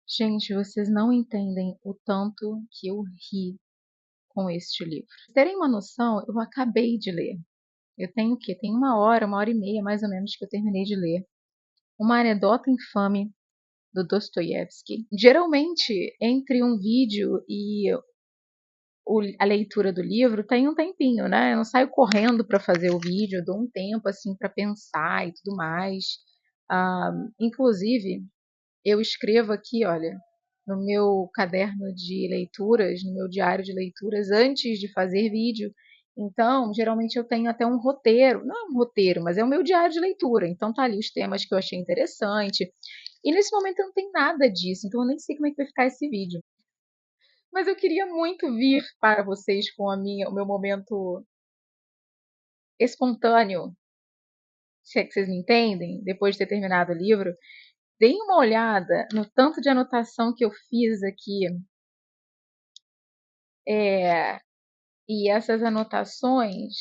Gente, vocês não entendem o tanto que eu ri com este livro. Pra terem uma noção, eu acabei de ler. Eu tenho o quê? Tem uma hora e meia mais ou menos que eu terminei de ler. Uma Anedota Infame, do Dostoiévski. Geralmente, entre um vídeo e a leitura do livro, tem um tempinho, né? Eu não saio correndo para fazer o vídeo, eu dou um tempo assim para pensar e tudo mais. Inclusive, eu escrevo aqui, olha, no meu caderno de leituras, no meu diário de leituras, antes de fazer vídeo. Então, geralmente eu tenho até um roteiro, não é um roteiro, mas é o meu diário de leitura. Então, tá ali os temas que eu achei interessante. E nesse momento eu não tenho nada disso, então eu nem sei como é que vai ficar esse vídeo. Mas eu queria muito vir para vocês com o meu momento espontâneo, se é que vocês me entendem, depois de ter terminado o livro. Deem uma olhada no tanto de anotação que eu fiz aqui. E essas anotações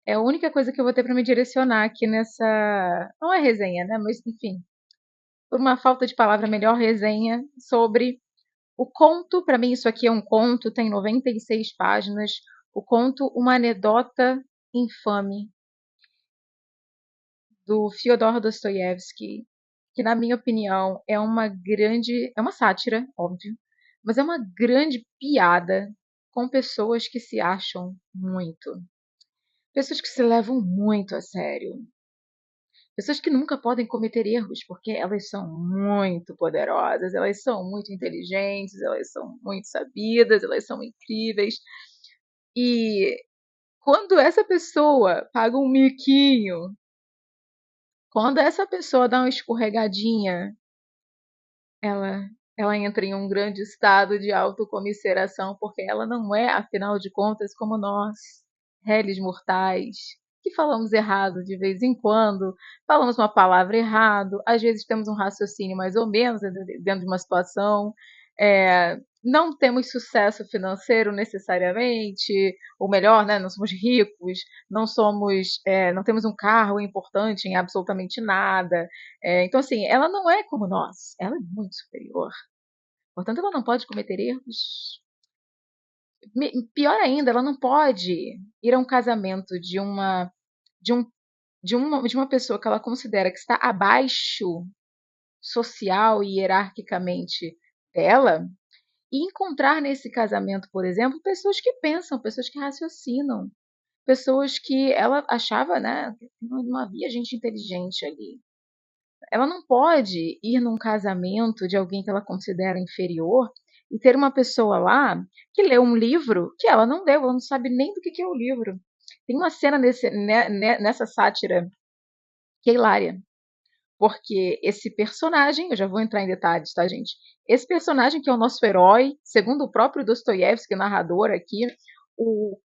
é a única coisa que eu vou ter para me direcionar aqui nessa. Não é resenha, né? Mas, enfim, por uma falta de palavra melhor, resenha sobre o conto. Para mim, isso aqui é um conto, tem 96 páginas. O conto Uma Anedota Infame, do Fyodor Dostoiévski, que, na minha opinião, é uma grande. É uma sátira, óbvio, mas é uma grande piada com pessoas que se acham muito. Pessoas que se levam muito a sério. Pessoas que nunca podem cometer erros porque elas são muito poderosas, elas são muito inteligentes, elas são muito sabidas, elas são incríveis. E quando essa pessoa paga um miquinho, quando essa pessoa dá uma escorregadinha, ela, ela entra em um grande estado de autocomiseração, porque ela não é, afinal de contas, como nós, réis mortais, que falamos errado de vez em quando, falamos uma palavra errado, às vezes temos um raciocínio mais ou menos dentro de uma situação, não temos sucesso financeiro necessariamente, ou melhor, né, não somos ricos, não temos um carro importante em absolutamente nada. Então, assim, ela não é como nós, ela é muito superior. Portanto, ela não pode cometer erros. Pior ainda, ela não pode ir a um casamento de, um, de uma pessoa que ela considera que está abaixo social e hierarquicamente dela e encontrar nesse casamento, por exemplo, pessoas que pensam, pessoas que raciocinam, pessoas que ela achava, né, que não havia gente inteligente ali. Ela não pode ir num casamento de alguém que ela considera inferior e ter uma pessoa lá que leu um livro que ela não leu, ela não sabe nem do que é o livro. Tem uma cena nessa sátira que é hilária, porque esse personagem, eu já vou entrar em detalhes, tá, gente? Esse personagem que é o nosso herói, segundo o próprio Dostoiévski, narrador aqui, o,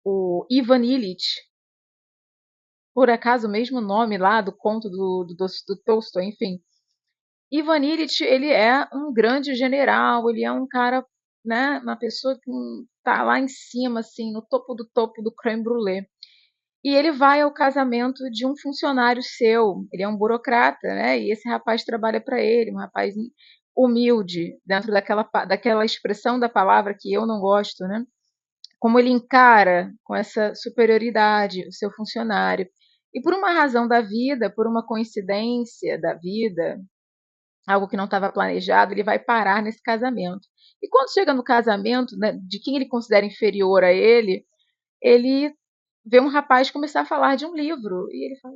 o Ivan Illich, por acaso o mesmo nome lá do conto do Tolstói, enfim. Ivan Illich, ele é um grande general, ele é um cara, né, uma pessoa que tá lá em cima, assim, no topo do creme brulee. E ele vai ao casamento de um funcionário seu. Ele é um burocrata, né? E esse rapaz trabalha para ele, um rapaz humilde, dentro daquela expressão da palavra que eu não gosto, né? Como ele encara com essa superioridade o seu funcionário. E por uma razão da vida, por uma coincidência da vida, algo que não estava planejado, ele vai parar nesse casamento. E quando chega no casamento, né, de quem ele considera inferior a ele vê um rapaz começar a falar de um livro. E ele fala,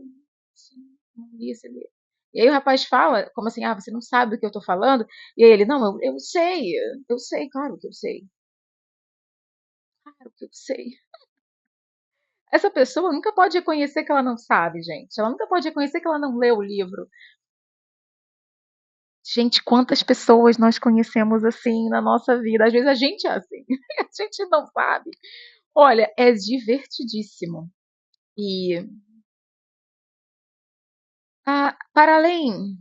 sim, não li esse livro. E aí o rapaz fala, como assim, você não sabe do que eu estou falando? E aí ele, não, eu sei, claro que eu sei. Claro que eu sei. Essa pessoa nunca pode reconhecer que ela não sabe, gente. Ela nunca pode reconhecer que ela não leu o livro. Gente, quantas pessoas nós conhecemos assim na nossa vida? Às vezes a gente é assim, a gente não sabe. Olha, é divertidíssimo. E para além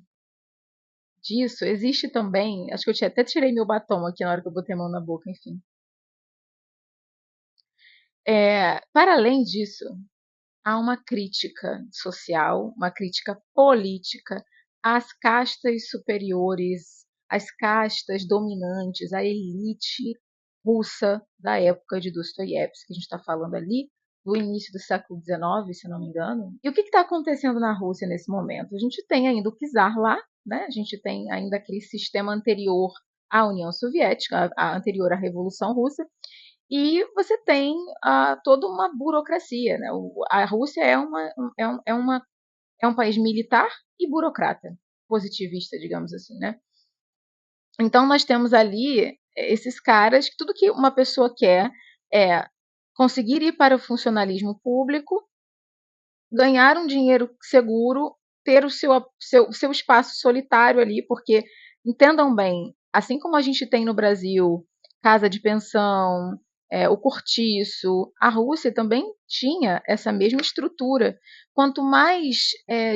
disso, existe também. Acho que eu até tirei meu batom aqui na hora que eu botei a mão na boca, enfim. Para além disso, há uma crítica social, uma crítica política às castas superiores, as castas dominantes, a elite russa da época de Dostoiévski, que a gente está falando ali do início do século XIX, se não me engano. E o que está acontecendo na Rússia nesse momento? A gente tem ainda o czar lá, né? A gente tem ainda aquele sistema anterior à União Soviética, anterior à Revolução Russa, e você tem toda uma burocracia. Né? A Rússia é um país militar e burocrata, positivista, digamos assim. Né? Então, nós temos ali esses caras que tudo que uma pessoa quer é conseguir ir para o funcionalismo público, ganhar um dinheiro seguro, ter o seu espaço solitário ali, porque, entendam bem, assim como a gente tem no Brasil casa de pensão, o cortiço, a Rússia também tinha essa mesma estrutura. Quanto mais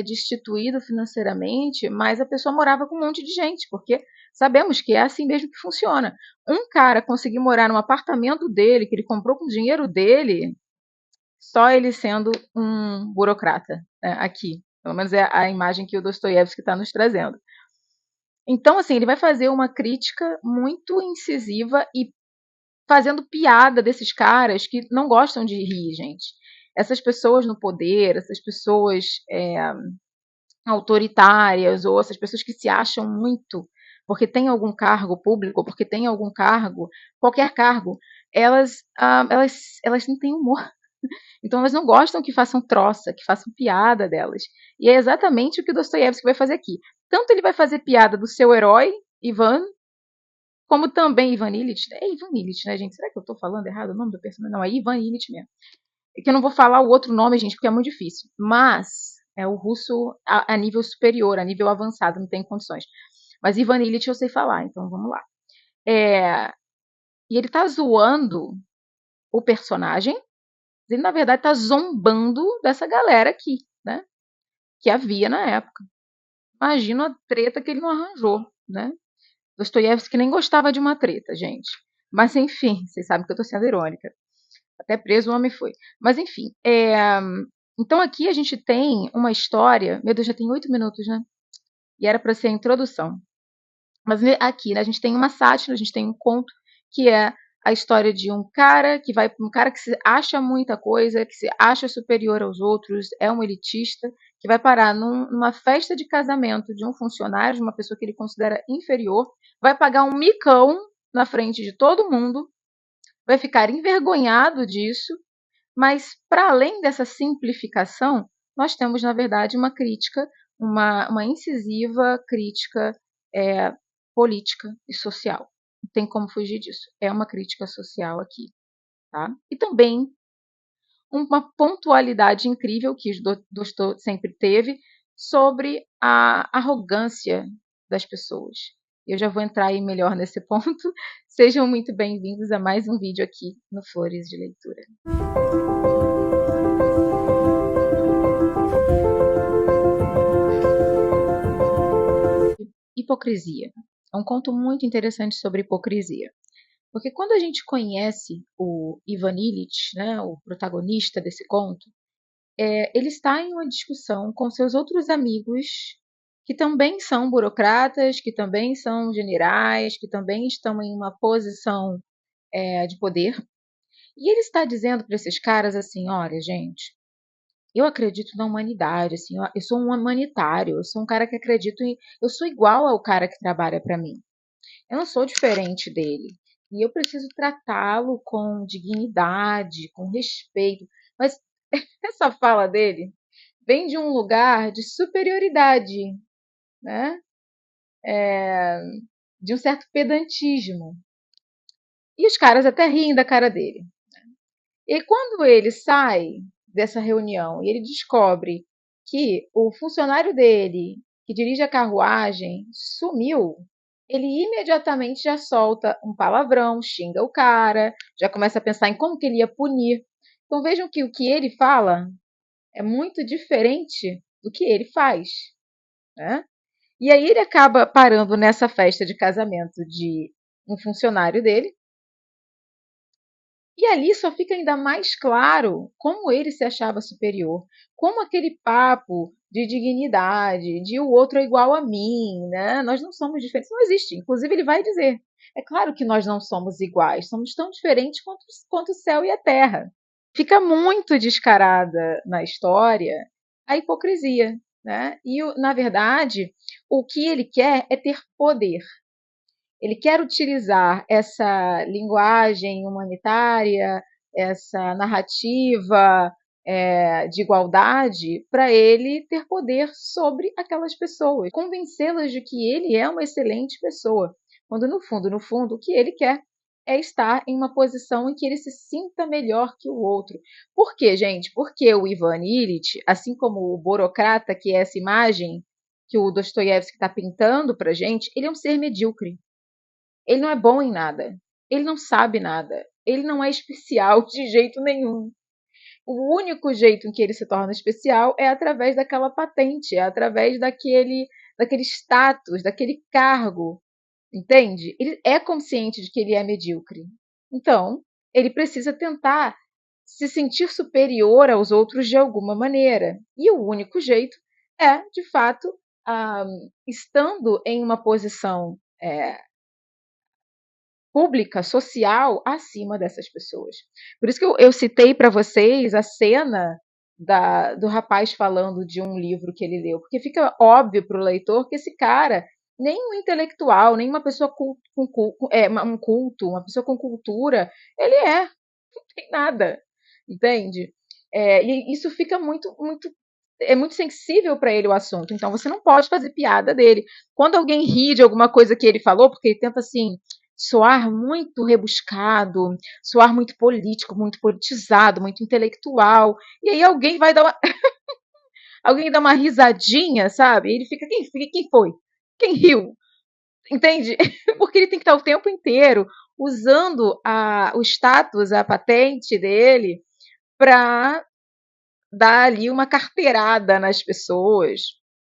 destituído financeiramente, mais a pessoa morava com um monte de gente, porque sabemos que é assim mesmo que funciona. Um cara conseguir morar num apartamento dele, que ele comprou com o dinheiro dele, só ele sendo um burocrata, né, aqui. Pelo menos é a imagem que o Dostoiévski está nos trazendo. Então, assim, ele vai fazer uma crítica muito incisiva e fazendo piada desses caras que não gostam de rir, gente. Essas pessoas no poder, essas pessoas autoritárias, ou essas pessoas que se acham muito porque tem algum cargo público, porque tem algum cargo, qualquer cargo, elas não têm humor. Então elas não gostam que façam troça, que façam piada delas. E é exatamente o que o Dostoiévski vai fazer aqui. Tanto ele vai fazer piada do seu herói, Ivan, como também Ivan Ilitch. É Ivan Ilitch, né, gente? Será que eu estou falando errado o nome do personagem? Não, é Ivan Ilitch mesmo. É que eu não vou falar o outro nome, gente, porque é muito difícil. Mas é o russo a nível superior, a nível avançado, não tem condições. Mas Ivan Ilitch eu sei falar, então vamos lá. E ele tá zoando o personagem, ele na verdade está zombando dessa galera aqui, né? Que havia na época. Imagina a treta que ele não arranjou, né? Dostoiévski nem gostava de uma treta, gente. Mas enfim, vocês sabem que eu estou sendo irônica. Até preso o homem foi. Mas enfim, então aqui a gente tem uma história. Meu Deus, já tem 8 minutos, né? E era para ser a introdução. Mas aqui, né, a gente tem uma sátira, a gente tem um conto que é a história de um cara que se acha muita coisa, que se acha superior aos outros, é um elitista, que vai parar numa festa de casamento de um funcionário, de uma pessoa que ele considera inferior, vai pagar um micão na frente de todo mundo, vai ficar envergonhado disso, mas para além dessa simplificação, nós temos, na verdade, uma crítica, uma incisiva crítica política e social. Não tem como fugir disso. É uma crítica social aqui. Tá? E também uma pontualidade incrível que Dostoiévski sempre teve sobre a arrogância das pessoas. Eu já vou entrar aí melhor nesse ponto. Sejam muito bem-vindos a mais um vídeo aqui no Flores de Leitura. Hipocrisia. É um conto muito interessante sobre hipocrisia. Porque quando a gente conhece o Ivan Ilitch, né, o protagonista desse conto, ele está em uma discussão com seus outros amigos que também são burocratas, que também são generais, que também estão em uma posição de poder. E ele está dizendo para esses caras assim, olha, gente, eu acredito na humanidade, assim, eu sou um humanitário, eu sou um cara que acredito em... Eu sou igual ao cara que trabalha para mim. Eu não sou diferente dele. E eu preciso tratá-lo com dignidade, com respeito. Mas essa fala dele vem de um lugar de superioridade, né? De um certo pedantismo. E os caras até riem da cara dele. E quando ele sai dessa reunião e ele descobre que o funcionário dele, que dirige a carruagem, sumiu, ele imediatamente já solta um palavrão, xinga o cara, já começa a pensar em como que ele ia punir. Então vejam que o que ele fala é muito diferente do que ele faz. Né? E aí ele acaba parando nessa festa de casamento de um funcionário dele, e ali só fica ainda mais claro como ele se achava superior, como aquele papo de dignidade, de o outro é igual a mim, né? Nós não somos diferentes, não existe. Inclusive, ele vai dizer: é claro que nós não somos iguais, somos tão diferentes quanto o céu e a terra. Fica muito descarada na história a hipocrisia, né? E, na verdade, o que ele quer é ter poder. Ele quer utilizar essa linguagem humanitária, essa narrativa de igualdade para ele ter poder sobre aquelas pessoas, convencê-las de que ele é uma excelente pessoa, quando no fundo, o que ele quer é estar em uma posição em que ele se sinta melhor que o outro. Por quê, gente? Porque o Ivan Illich, assim como o burocrata, que é essa imagem que o Dostoiévski está pintando para gente, ele é um ser medíocre. Ele não é bom em nada. Ele não sabe nada. Ele não é especial de jeito nenhum. O único jeito em que ele se torna especial é através daquela patente, é através daquele status, daquele cargo. Entende? Ele é consciente de que ele é medíocre. Então, ele precisa tentar se sentir superior aos outros de alguma maneira. E o único jeito é, de fato, estando em uma posição pública, social, acima dessas pessoas. Por isso que eu citei para vocês a cena do rapaz falando de um livro que ele leu, porque fica óbvio para o leitor que esse cara, nem um intelectual, nem uma pessoa um culto, uma pessoa com cultura, ele não tem nada, entende? E isso fica muito sensível para ele o assunto, então você não pode fazer piada dele. Quando alguém ri de alguma coisa que ele falou, porque ele tenta assim soar muito rebuscado, soar muito político, muito politizado, muito intelectual, e aí alguém dá uma risadinha, sabe? E ele fica, quem foi? Quem riu? Entende? Porque ele tem que estar o tempo inteiro usando o status, a patente dele, para dar ali uma carteirada nas pessoas.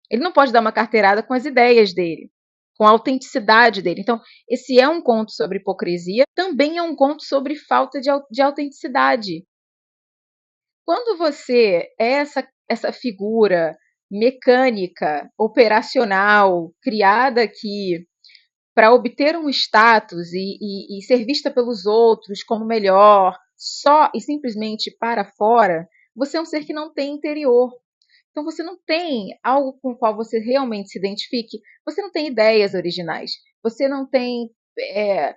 Ele não pode dar uma carteirada com as ideias dele, com a autenticidade dele. Então, esse é um conto sobre hipocrisia, também é um conto sobre falta de autenticidade. Quando você é essa figura mecânica, operacional, criada aqui para obter um status e ser vista pelos outros como melhor, só e simplesmente para fora, você é um ser que não tem interior. Então você não tem algo com o qual você realmente se identifique, você não tem ideias originais, você não tem é,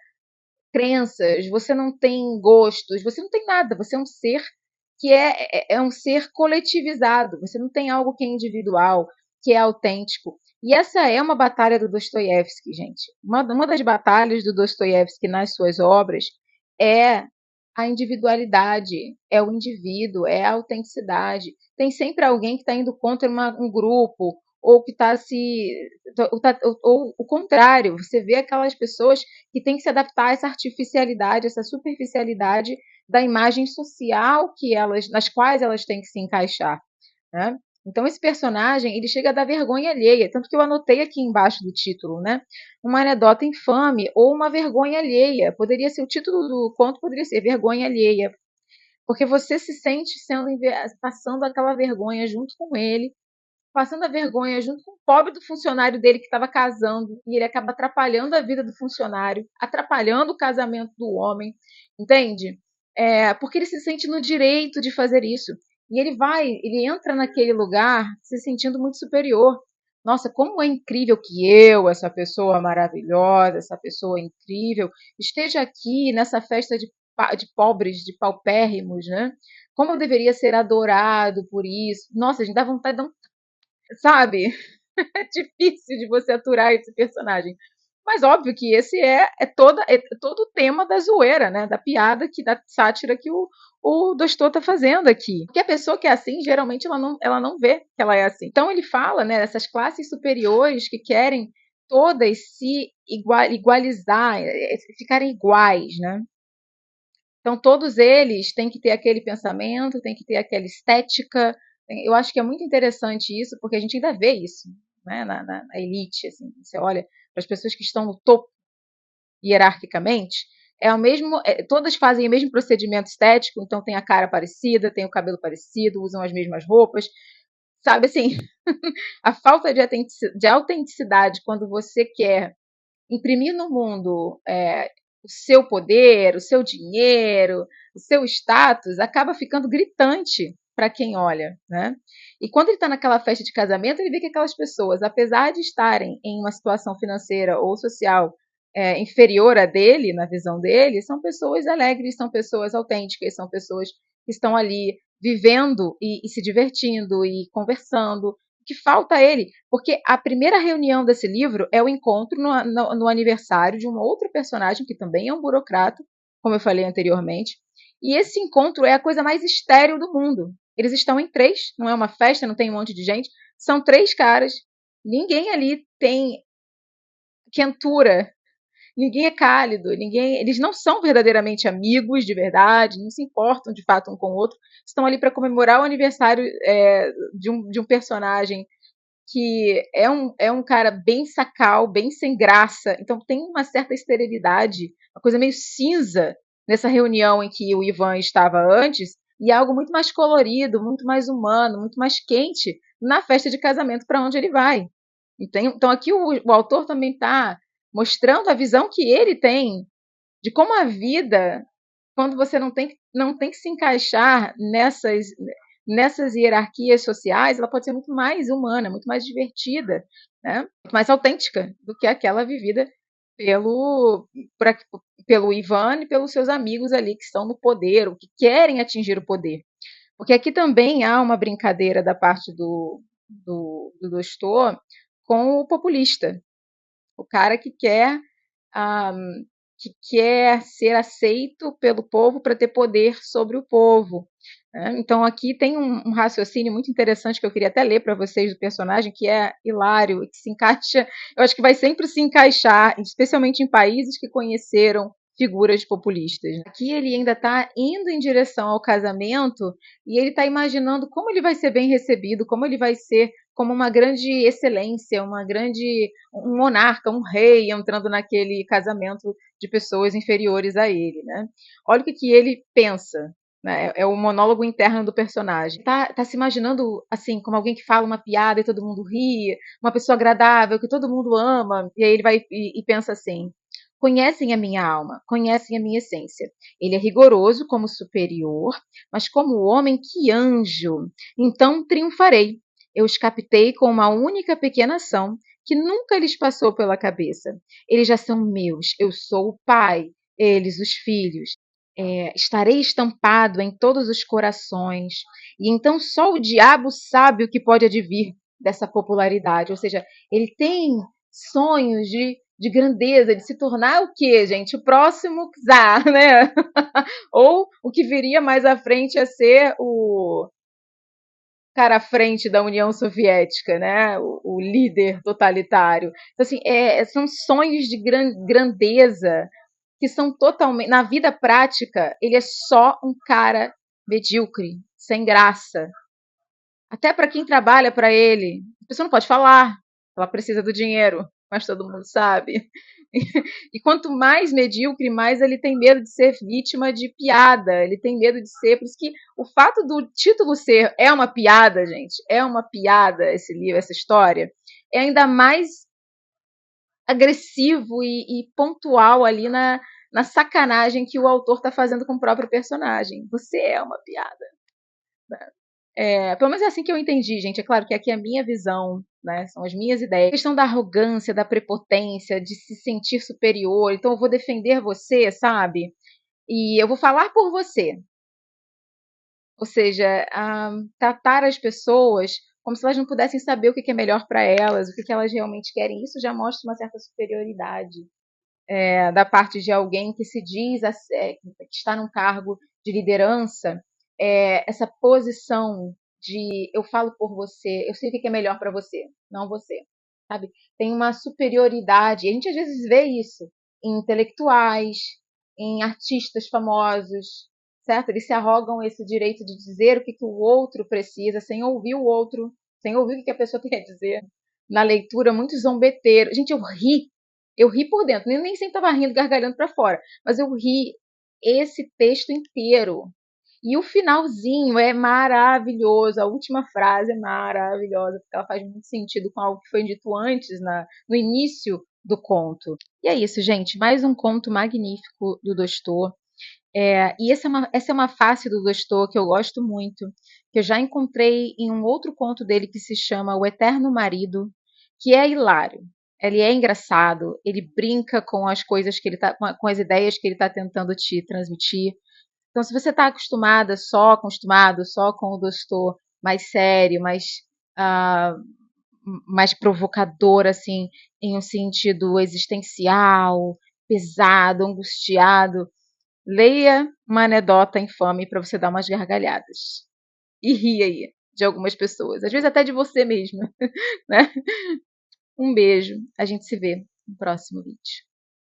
crenças, você não tem gostos, você não tem nada, você é um ser que é um ser coletivizado, você não tem algo que é individual, que é autêntico. E essa é uma batalha do Dostoiévski, gente. Uma das batalhas do Dostoiévski nas suas obras é a individualidade, é o indivíduo, é a autenticidade. Tem sempre alguém que está indo contra um grupo, ou que está ou o contrário, você vê aquelas pessoas que têm que se adaptar a essa artificialidade, essa superficialidade da imagem social nas quais elas têm que se encaixar, né? Então esse personagem ele chega a dar vergonha alheia, tanto que eu anotei aqui embaixo do título, né? Uma anedota infame ou uma vergonha alheia. Poderia ser o título do conto, poderia ser vergonha alheia, porque você se sente passando aquela vergonha junto com ele, passando a vergonha junto com o pobre do funcionário dele que estava casando, e ele acaba atrapalhando a vida do funcionário, atrapalhando o casamento do homem, entende? Porque ele se sente no direito de fazer isso. E ele entra naquele lugar se sentindo muito superior. Nossa, como é incrível que eu, essa pessoa maravilhosa, essa pessoa incrível, esteja aqui nessa festa de pobres, de paupérrimos, né? Como eu deveria ser adorado por isso. Nossa, a gente dá vontade de dar sabe? É difícil de você aturar esse personagem. Mas óbvio que esse é todo o tema da zoeira, né? Da piada, da sátira que o Dostô está fazendo aqui. Porque a pessoa que é assim, geralmente ela não vê que ela é assim. Então ele fala, né, dessas classes superiores que querem todas se igualizar, ficarem iguais, né? Então todos eles têm que ter aquele pensamento, têm que ter aquela estética. Eu acho que é muito interessante isso, porque a gente ainda vê isso, né, na elite. Assim, você olha para as pessoas que estão no topo hierarquicamente, todas fazem o mesmo procedimento estético, então tem a cara parecida, tem o cabelo parecido, usam as mesmas roupas, sabe assim, a falta de autenticidade quando você quer imprimir no mundo o seu poder, o seu dinheiro, o seu status, acaba ficando gritante para quem olha, né? E quando ele está naquela festa de casamento, ele vê que aquelas pessoas, apesar de estarem em uma situação financeira ou social inferior à dele, na visão dele, são pessoas alegres, são pessoas autênticas, são pessoas que estão ali vivendo e se divertindo e conversando. O que falta a ele? Porque a primeira reunião desse livro é o encontro no aniversário de um outro personagem, que também é um burocrata, como eu falei anteriormente. E esse encontro é a coisa mais estéril do mundo. Eles estão em três, não é uma festa, não tem um monte de gente. São três caras. Ninguém ali tem quentura, ninguém é cálido, eles não são verdadeiramente amigos de verdade, não se importam de fato um com o outro. Estão ali para comemorar o aniversário de um personagem que é um cara bem sacal, bem sem graça. Então tem uma certa esterilidade, uma coisa meio cinza nessa reunião em que o Ivan estava antes, e algo muito mais colorido, muito mais humano, muito mais quente na festa de casamento para onde ele vai. Então aqui o autor também está mostrando a visão que ele tem de como a vida, quando você não tem que se encaixar nessas hierarquias sociais, ela pode ser muito mais humana, muito mais divertida, né? Muito mais autêntica do que aquela vivida pelo, por, pelo Ivan e pelos seus amigos ali que estão no poder, ou que querem atingir o poder. Porque aqui também há uma brincadeira da parte do Dostor com o populista, o cara um, que quer ser aceito pelo povo para ter poder sobre o povo. Né? Então, aqui tem um raciocínio muito interessante que eu queria até ler para vocês do personagem, que é hilário e que se encaixa, eu acho que vai sempre se encaixar, especialmente em países que conheceram figuras populistas. Aqui ele ainda está indo em direção ao casamento e ele está imaginando como ele vai ser bem recebido, como ele vai ser como uma grande excelência, um monarca, um rei entrando naquele casamento de pessoas inferiores a ele, né? Olha o que ele pensa, né? É o monólogo interno do personagem. Tá se imaginando assim, como alguém que fala uma piada e todo mundo ri, uma pessoa agradável que todo mundo ama, e aí ele vai e pensa assim: conhecem a minha alma, conhecem a minha essência. Ele é rigoroso como superior, mas como homem que anjo. Então triunfarei. Eu os captei com uma única pequena ação que nunca lhes passou pela cabeça. Eles já são meus, eu sou o pai, eles os filhos. Estarei estampado em todos os corações, e então só o diabo sabe o que pode advir dessa popularidade. Ou seja, ele tem sonhos de grandeza, de se tornar o quê, gente? O próximo czar, né? Ou o que viria mais à frente a ser o cara à frente da União Soviética, né? O líder totalitário. Então, assim, são sonhos de grandeza que são totalmente. Na vida prática, ele é só um cara medíocre, sem graça. Até para quem trabalha para ele, a pessoa não pode falar, ela precisa do dinheiro, mas todo mundo sabe. E quanto mais medíocre, mais ele tem medo de ser vítima de piada, ele tem medo de ser. Por isso que o fato do título ser é uma piada, gente, é uma piada esse livro, essa história, é ainda mais agressivo e pontual ali na sacanagem que o autor está fazendo com o próprio personagem. Você é uma piada. Pelo menos é assim que eu entendi, gente. É claro que aqui é a minha visão, né? São as minhas ideias. A questão da arrogância, da prepotência, de se sentir superior. Então eu vou defender você, sabe? E eu vou falar por você. Ou seja, tratar as pessoas como se elas não pudessem saber o que é melhor para elas, o que elas realmente querem. Isso já mostra uma certa superioridade da parte de alguém que se diz que está num cargo de liderança, essa posição de eu falo por você, eu sei o que é melhor para você, não você, sabe? Tem uma superioridade. A gente às vezes vê isso em intelectuais, em artistas famosos, certo? Eles se arrogam esse direito de dizer o que o outro precisa, sem ouvir o outro, sem ouvir o que a pessoa tem a dizer. Na leitura, muito zombeteiro. Gente, eu ri por dentro, nem sempre estava rindo, gargalhando para fora, mas eu ri esse texto inteiro. E o finalzinho é maravilhoso, a última frase é maravilhosa, porque ela faz muito sentido com algo que foi dito antes, no início do conto. E é isso, gente, mais um conto magnífico do Dostô. E essa é uma face do Dostô que eu gosto muito, que eu já encontrei em um outro conto dele que se chama O Eterno Marido, que é hilário. Ele é engraçado, ele brinca com as coisas que ele tá, com as ideias que ele está tentando te transmitir. Então, se você está acostumado só com o Dostô mais sério, ah, mais provocador, assim, em um sentido existencial, pesado, angustiado, leia uma anedota infame para você dar umas gargalhadas. E rir aí de algumas pessoas, às vezes até de você mesma, né? Um beijo, a gente se vê no próximo vídeo.